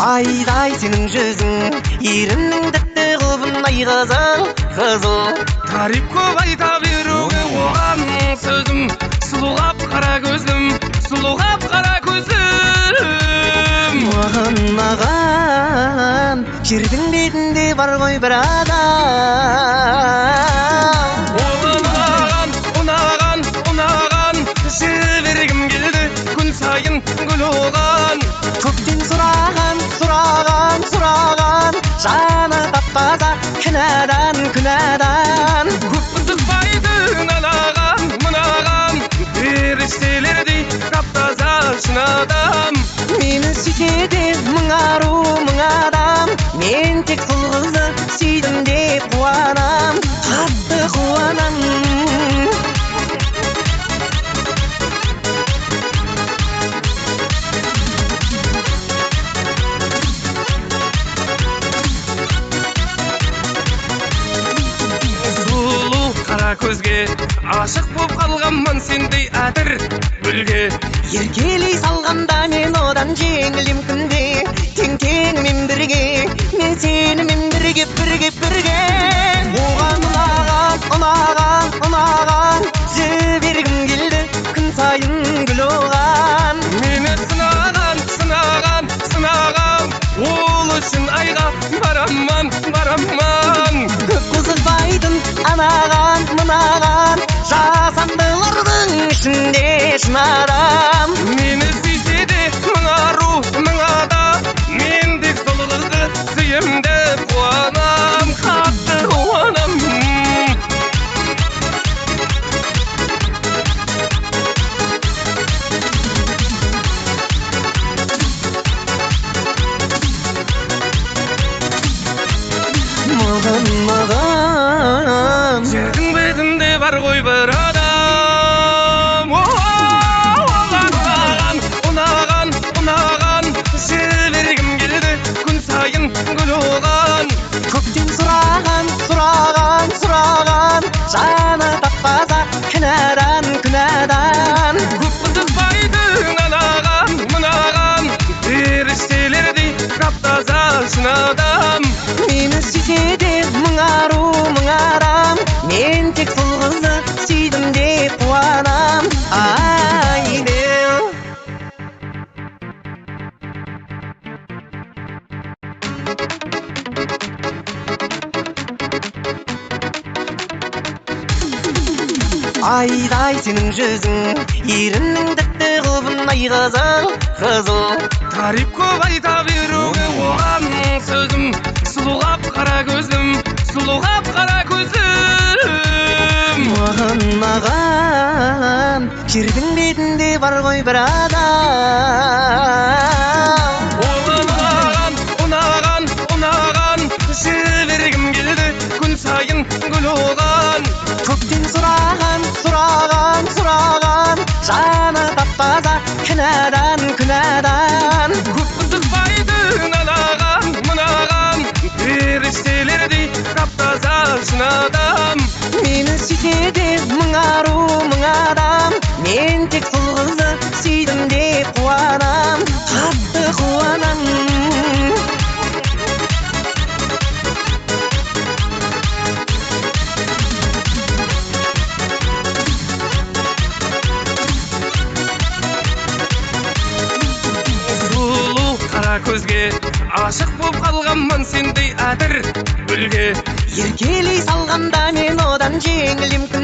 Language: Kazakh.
Айдай сенің жүзің, еріннің тәтті қылбын ай қызыл, қызыл. Тариф көп айта беруге оған сөзім, сұлуғап қара көзім, сұлуғап қара көзім. Маған жердің бетінде бар ғой бір адам. Ұнаған, жібергім келді, күн сайын гүл оған. Көптен сұраған, жаны таппаса күнәдан. Көппін тұтпайды мынаған, періштелердей таптаза шын адам. Мені сүйседе мың ару мың адам, мен тек сол қызды сүйдім деп қуанам, қатты қуанам. Көзге ашық боп қалғанман сендей әтір гүлге. Еркелей салғанда мен одан жеңілем күнде, тең-теңмен бірге, мен сенімен бірге. Оған ұнаған, жібергім келді, күн сайын гүл оған. Мені сынаған, ол үшін айға бараман. Көп қызықпайтын анаған, мынаған, жасандылардың ішінде шын адам. Мені сүйсе де мың ару мың адам, мен тек сол қызды сүйем деп қуанам, қатты қуанам. Маған жердің бетінде бар ғой бір адам. Ұнаған, жібергім келді, күн сайын гүл оған. көптен сұраған, жаны таппаса күнәдан. Көппін тұтпайды мынаған, періштелердей таптаза шын адам. Мені сүйседе мың ару мың адам, мен тек сол қызды сүйдім деп қуанам. Айдай сенің жүзің, еріннің тәтті қылбын ай қызыл. Тариф көп айта беруге оған сөзім, сұлуғап қара көзім, сұлуғап қара көзім. Маған жердің бетінде бар ғой бір адам. Ұнаған, жібергім келді, күн сайын гүл оған. Көптен сұраған, жаны таппаса күнәдан. Көппін тұтпайды мынаған, періштелердей таптаза шын адам. Мені сүйседе мың ару мың адам, мен тек сол қызды сүйдім деп қуанам, қатты қуанам. Көзге ашық боп қалғанман сендей әтір гүлге. Еркелей салғанда мен одан жеңілем күнде.